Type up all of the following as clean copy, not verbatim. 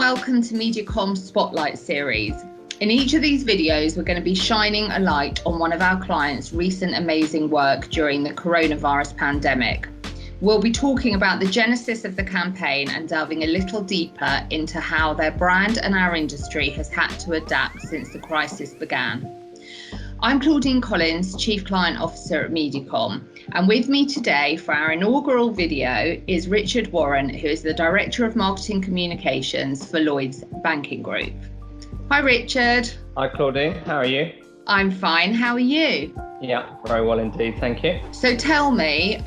welcome to MediaCom's Spotlight series. In each of these videos, we're going to be shining a light on one of our clients' recent amazing work during the coronavirus pandemic. We'll be talking about the genesis of the campaign and delving a little deeper into how their brand and our industry has had to adapt since the crisis began. I'm Claudine Collins, Chief Client Officer at MediaCom, and with me today for our inaugural video is Richard Warren, who is the Director of Marketing Communications for Lloyds Banking Group. Hi Richard. Hi Claudine, how are you? I'm fine, how are you? Yeah, very well indeed, thank you. So tell me,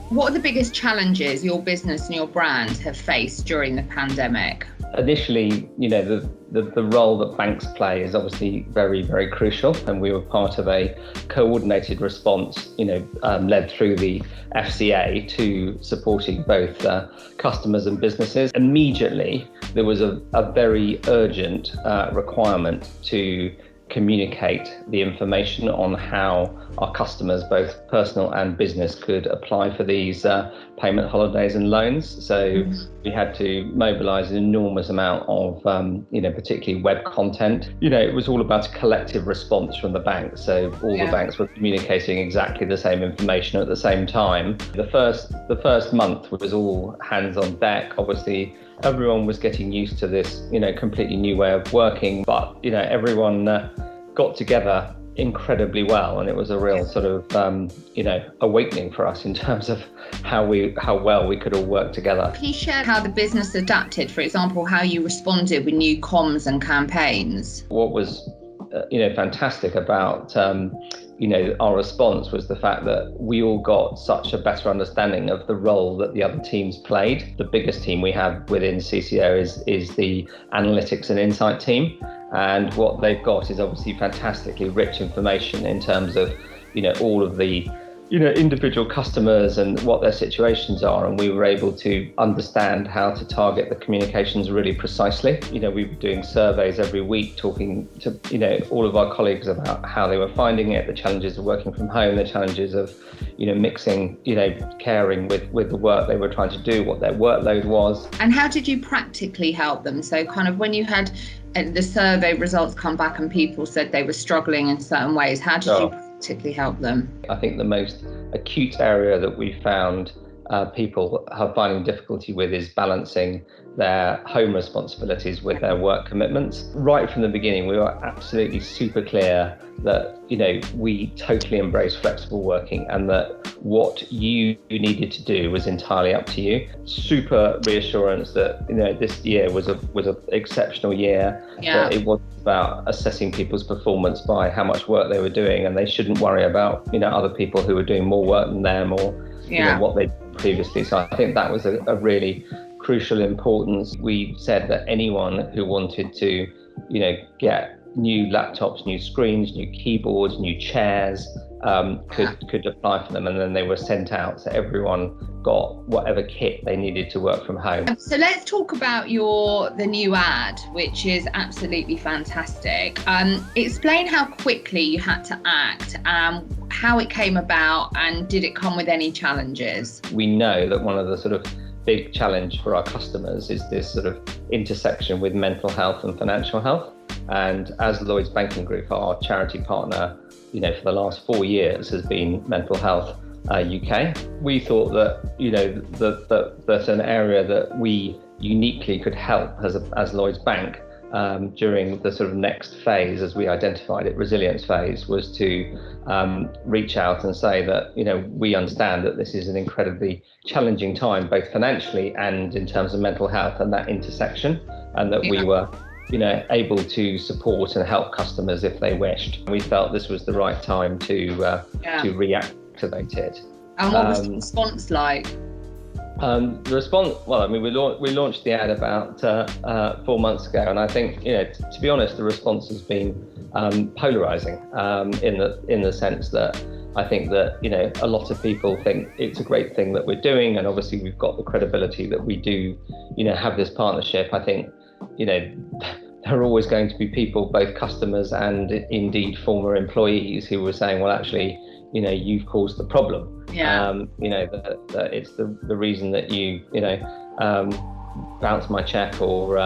what are the biggest challenges your business and your brand have faced during the pandemic? Initially, the role that banks play is obviously very, very crucial, and we were part of a coordinated response, led through the FCA to supporting both customers and businesses. Immediately, there was a very urgent requirement to communicate the information on how our customers, both personal and business, could apply for these payment holidays and loans. So we had to mobilise an enormous amount of, particularly web content. It was all about a collective response from the bank. So all the banks were communicating exactly the same information at the same time. The first month was all hands on deck. Obviously, everyone was getting used to this, completely new way of working, but, everyone got together incredibly well, and it was a real sort of, awakening for us in terms of how well we could all work together. Can you share how the business adapted, for example, how you responded with new comms and campaigns? What was, fantastic about, our response was the fact that we all got such a better understanding of the role that the other teams played. The biggest team we have within CCO is the analytics and insight team. And what they've got is obviously fantastically rich information in terms of, all of the, individual customers and what their situations are. And we were able to understand how to target the communications really precisely. We were doing surveys every week, talking to, all of our colleagues about how they were finding it, the challenges of working from home, the challenges of, mixing, caring with the work they were trying to do, what their workload was. And how did you practically help them? So kind of when you had the survey results come back and people said they were struggling in certain ways, how did you practically help them? I think the most acute area that we found people are finding difficulty with is balancing their home responsibilities with their work commitments. Right from the beginning, we were absolutely super clear that, we totally embrace flexible working, and that what you needed to do was entirely up to you. Super reassurance that, this year was an exceptional year. Yeah. That it wasn't about assessing people's performance by how much work they were doing, and they shouldn't worry about, other people who were doing more work than them or what they did previously. So I think that was a really crucial importance. We said that anyone who wanted to, get new laptops, new screens, new keyboards, new chairs, could apply for them, and then they were sent out, so everyone got whatever kit they needed to work from home. So let's talk about the new ad, which is absolutely fantastic. Explain how quickly you had to act, how it came about, and did it come with any challenges? We know that one of the sort of big challenge for our customers is this sort of intersection with mental health and financial health. And as Lloyds Banking Group, our charity partner, for the last 4 years has been Mental Health UK. We thought that, that's an area that we uniquely could help as Lloyds Bank during the sort of next phase, as we identified it, resilience phase, was to reach out and say that, we understand that this is an incredibly challenging time, both financially and in terms of mental health and that intersection, and that we were able to support and help customers if they wished. We felt this was the right time to reactivate it. And what was the response like? The response, we launched the ad about 4 months ago, and I think, to be honest, the response has been polarizing in the sense that I think that, a lot of people think it's a great thing that we're doing, and obviously we've got the credibility that we do, have this partnership. I think, there are always going to be people, both customers and indeed former employees, who were saying, well, actually, you've caused the problem. Yeah. That it's the reason that you bounce my cheque or,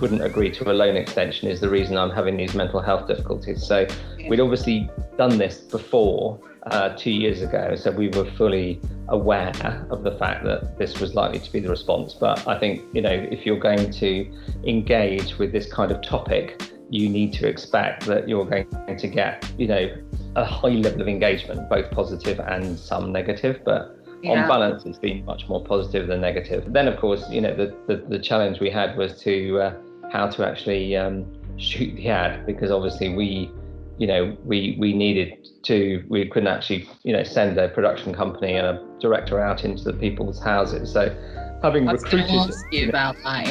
wouldn't agree to a loan extension is the reason I'm having these mental health difficulties. So we'd obviously done this before 2 years ago, so we were fully aware of the fact that this was likely to be the response. But I think, if you're going to engage with this kind of topic, you need to expect that you're going to get, a high level of engagement, both positive and some negative. But on balance, it's been much more positive than negative. Then, of course, the challenge we had was to how to actually shoot the ad, because obviously we needed to. We couldn't actually, send a production company and a director out into the people's houses. So, having recruited, ask you about that.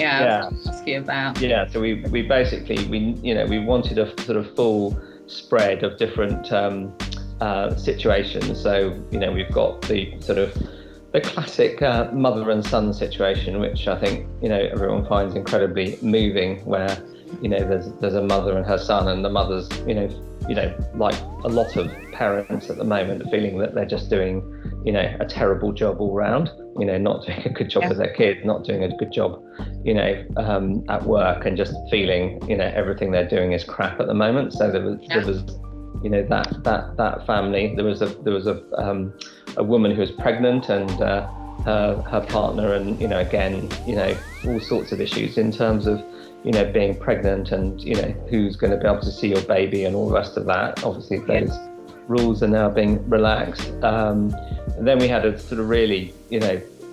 Ask you about. Yeah. So we basically we wanted a sort of full spread of different situations. So we've got the sort of the classic mother and son situation, which I think everyone finds incredibly moving, where there's a mother and her son, and the mother's like a lot of parents at the moment, feeling that they're just doing a terrible job all round, not doing a good job with their kids, not doing a good job at work, and just feeling everything they're doing is crap at the moment. So there was that family. There was a woman who was pregnant, and her partner, and again all sorts of issues in terms of being pregnant, and who's going to be able to see your baby and all the rest of that. Obviously those rules are now being relaxed. And then we had a sort of really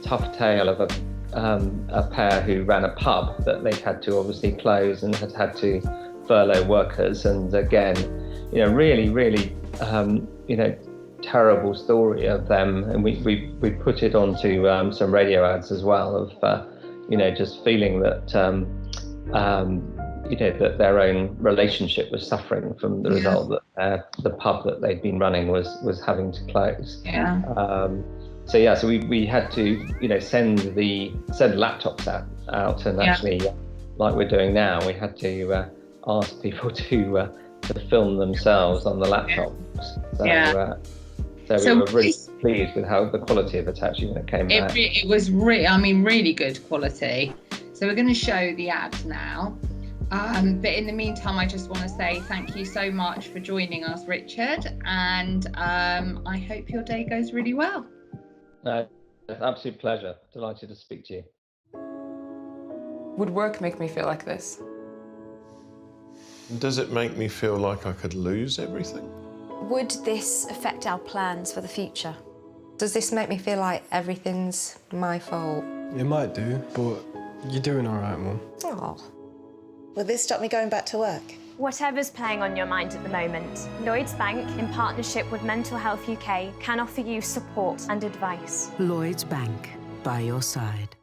tough tale of a pair who ran a pub that they'd had to obviously close and had to furlough workers. And again, really terrible story of them. And we put it onto some radio ads as well of just feeling that that their own relationship was suffering from the result that the pub that they'd been running was having to close. So we had to send laptops out, and actually, like we're doing now, we had to ask people to film themselves on the laptops. So we were really pleased with how the quality of it actually came back. It was really good quality. So we're going to show the ads now. But in the meantime, I just want to say thank you so much for joining us, Richard. And I hope your day goes really well. It's an absolute pleasure. Delighted to speak to you. Would work make me feel like this? Does it make me feel like I could lose everything? Would this affect our plans for the future? Does this make me feel like everything's my fault? It might do, but you're doing all right, Mum. Oh. Will this stop me going back to work? Whatever's playing on your mind at the moment, Lloyds Bank, in partnership with Mental Health UK, can offer you support and advice. Lloyds Bank, by your side.